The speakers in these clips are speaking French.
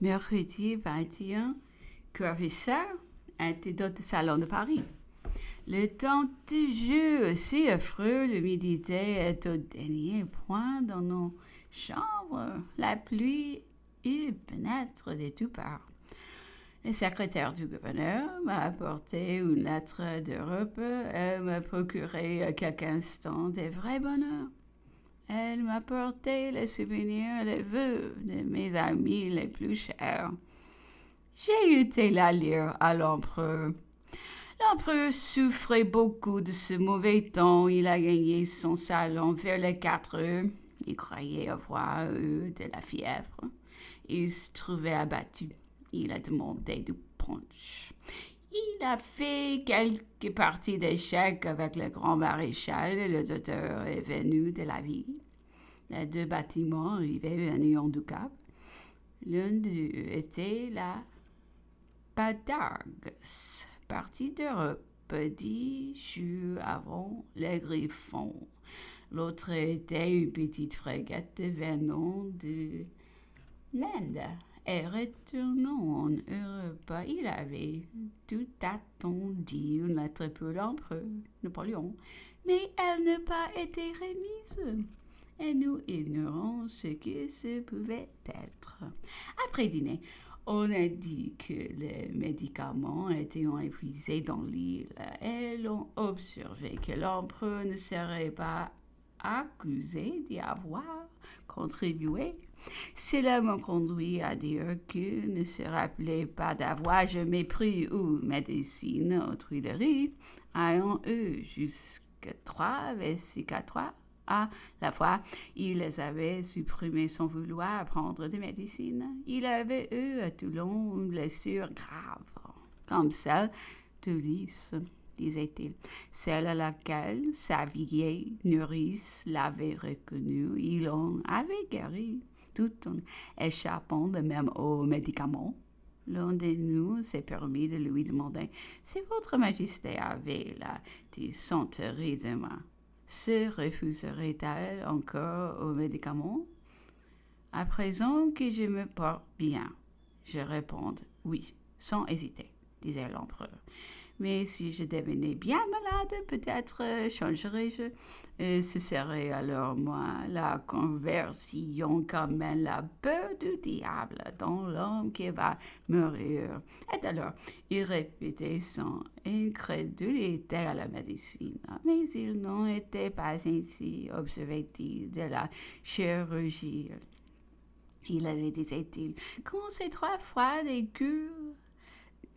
Mercredi 21, Curvisser était dans le salon de Paris. Le temps toujours aussi affreux, l'humidité est au dernier point dans nos chambres. La pluie y pénètre de toutes parts. Le secrétaire du gouverneur m'a apporté une lettre d'Europe. Elle m'a procuré à quelques instants de vrai bonheur. Elle m'a apporté les souvenirs, les vœux de mes amis les plus chers. J'ai été la lire à l'empereur. L'empereur souffrait beaucoup de ce mauvais temps. Il a gagné son salon vers les 4 heures. Il croyait avoir eu de la fièvre. Il se trouvait abattu. Il a demandé du punch. Il a fait quelques parties d'échecs avec le grand maréchal et le docteur est venu de la ville. Les 2 bâtiments arrivaient à Néon du Cap. L'un d'eux était la Padargus, partie d'Europe 10 jours avant les Griffons. L'autre était une petite frégate venant de l'Inde. Et retournant en Europe, il avait tout attendu une lettre pour l'empereur Napoléon, mais elle n'a pas été remise. Et nous ignorons ce que ce pouvait être. Après dîner, on a dit que les médicaments étaient épuisés dans l'île et l'on observé que l'empereur ne serait pas accusé d'y avoir contribué. Cela m'a conduit à dire qu'il ne se rappelait pas d'avoir jamais pris une médecine aux Tuileries, ayant eu jusqu'à 3 vesiques à 3. À la fois, il les avait supprimés sans vouloir prendre des médecines. Il avait eu à Toulon une blessure grave, comme celle de Lys, disait-il, celle à laquelle sa vieille nourrice l'avait reconnu. Il en avait guéri, tout en échappant de même aux médicaments. L'un de nous s'est permis de lui demander si votre majesté avait la dysenterie demain. Se refuserait-elle encore aux médicaments? À présent que je me porte bien, je réponds oui, sans hésiter, disait l'empereur. Mais si je devenais bien malade, peut-être changerais-je. Ce serait alors moi la conversion comme la peur du diable dans l'homme qui va mourir. Et alors, il répétait sans incrédulité à la médecine. Mais il n'en était pas ainsi, observait-il, de la chirurgie. Il avait, disait-il, commencé 3 fois des cures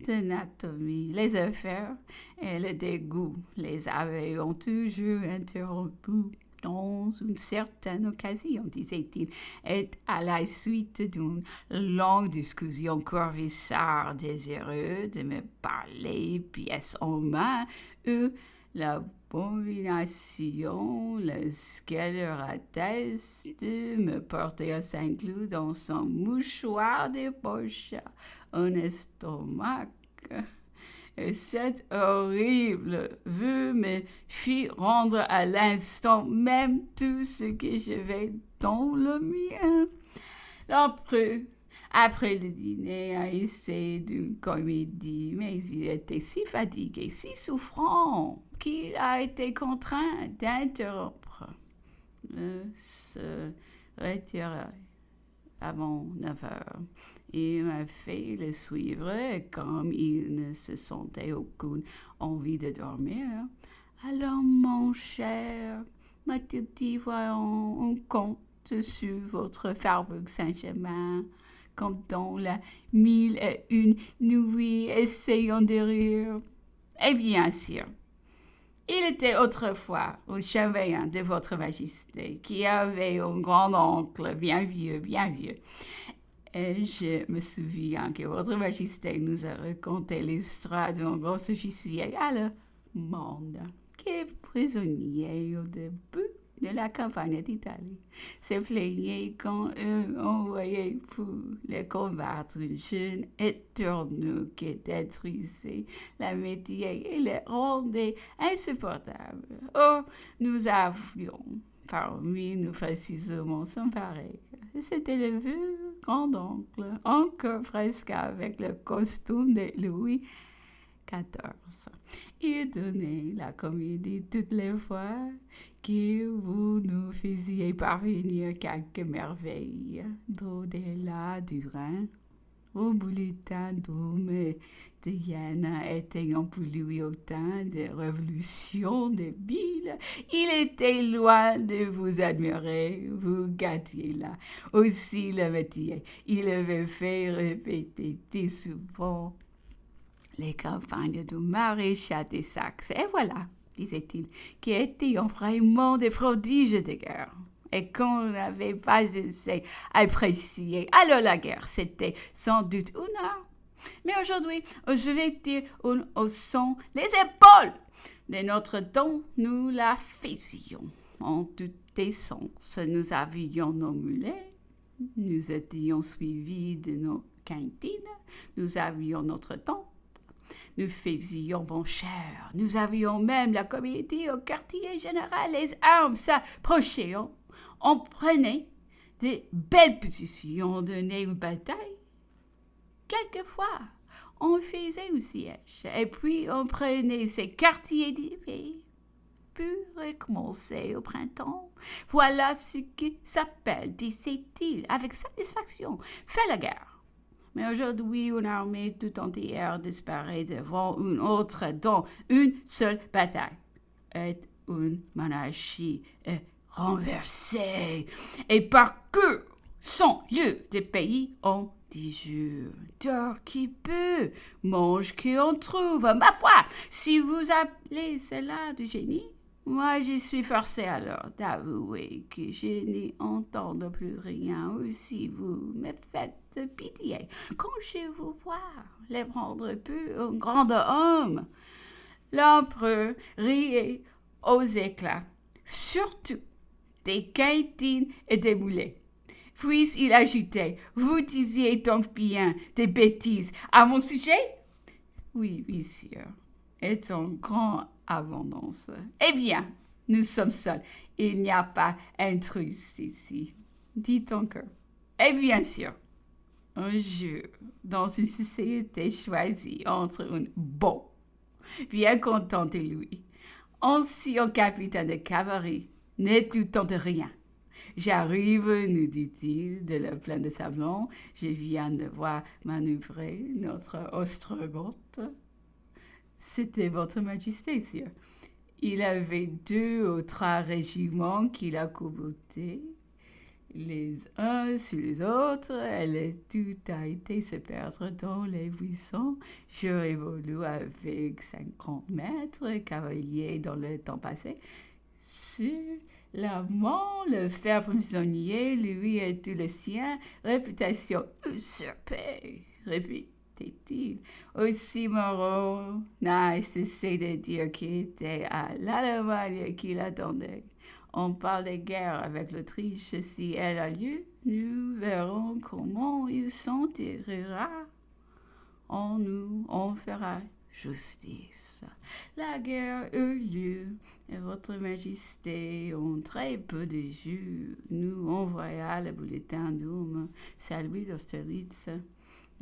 d'anatomie. Les affaires et le dégoût les avaient toujours interrompus dans une certaine occasion, disait-il, et à la suite d'une longue discussion, Corvisart, désireux de me parler pièce en main, eut l'abomination, le scélératesse de me porter à Saint-Cloud dans son mouchoir de poche, un estomac. Et cette horrible vue me fit rendre à l'instant même tout ce que j'avais dans le mien. L'empereur, après le dîner, a essayé d'une comédie, mais il était si fatigué, si souffrant, qu'il a été contraint d'interrompre. Se retira avant 9 heures. Il m'a fait le suivre et comme il ne se sentait aucune envie de dormir, alors mon cher, m'a-t-il dit, voyons, on compte sur votre Faubourg Saint-Germain, comme dans la 1001 nuits, essayons de rire. Eh bien sûr, il était autrefois au chambellan de votre majesté, qui avait un grand-oncle bien vieux, bien vieux. Et je me souviens que votre majesté nous a raconté l'histoire d'un grand officier allemand qui est prisonnier au début de la campagne d'Italie. Se plaignait quand eux envoyaient pour les combattre une jeune étourneau qui détruisait la métier et les rendait insupportables. Or, nous avions parmi nous précisément son pareil. C'était le vœu grand-oncle, encore presque avec le costume de Louis XIV. Il donnait la comédie toutes les fois que vous nous faisiez parvenir quelques merveilles d'au-delà du Rhin. Vos bulletins d'hommes et de hyènes étant pour lui autant de révolutions de billes, il était loin de vous admirer, vous gâtiez là. Aussi le métier, il avait fait répéter souvent les campagnes du maréchal des Saxes. Et voilà, disait-il, qui étaient vraiment des prodiges de guerre. Et qu'on n'avait pas assez apprécié. Alors la guerre, c'était sans doute une heure. Mais aujourd'hui, je vais dire, nous haussons les épaules. De notre temps, nous la faisions. En toute essence, nous avions nos mulets, nous étions suivis de nos cantines, nous avions notre tente, nous faisions bon cher, nous avions même la comédie au quartier général, les armes s'approchaient. On prenait de belles positions, donnait une bataille. Quelquefois, on faisait un siège, et puis on prenait ces quartiers d'hiver, puis recommençait au printemps. Voilà ce qui s'appelle, disait-il, avec satisfaction, faire la guerre. Mais aujourd'hui, une armée tout entière disparaît devant une autre dans une seule bataille. Et une monarchie est renversée et parcourt son lieu de pays en 10 jours. Dors qui peut, mange qui en trouve. Ma foi, si vous appelez cela du génie, moi je suis forcé alors d'avouer que je n'y entends plus rien. Aussi vous me faites pitié quand je vous vois les prendre peu un grand homme. L'empereur riait aux éclats, surtout des cantines et des moulets. Puis il ajoutait, vous disiez donc bien des bêtises à mon sujet? Oui, monsieur, est en grande abondance. Eh bien, nous sommes seuls. Il n'y a pas intrus ici. Dites encore. Et bien sûr, un jour, dans une société choisie entre un bon, bien content de lui, ancien capitaine de cavalerie, ne doutant de rien. J'arrive, nous dit-il, de la plaine de Sablon. Je viens de voir manœuvrer notre ostrogoth. C'était votre majesté, sire. Il avait 2 ou 3 régiments qu'il a courbotés, les uns sur les autres, et tout a été se perdre dans les buissons. J'aurais voulu avec 50 mètres cavaliers dans le temps passé. Sur l'amant, le faire prisonnier, lui et tous les siens, réputation usurpée, répétait-il. Aussi Moreau n'a cessé de dire qu'il était à l'Allemagne qu'il attendait. On parle de guerre avec l'Autriche. Si elle a lieu, nous verrons comment il s'en tirera. On nous en fera justice. La guerre eut lieu, et votre majesté, en très peu de jours, nous envoya le bulletin d'homme, celui d'Austerlitz.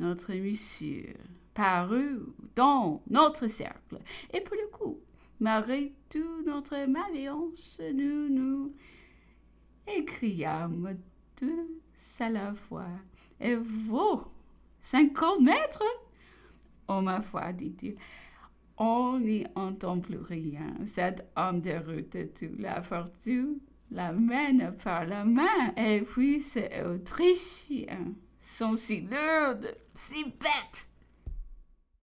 Notre monsieur parut dans notre cercle, et pour le coup, malgré toute notre malveillance, nous écriâmes tous à la fois. Et vous, 50 mètres? Oh, ma foi, dit-il, on n'y entend plus rien. Cet homme déroute toute la fortune, la mène par la main, et puis ces Autrichiens sont si lourds, si bêtes.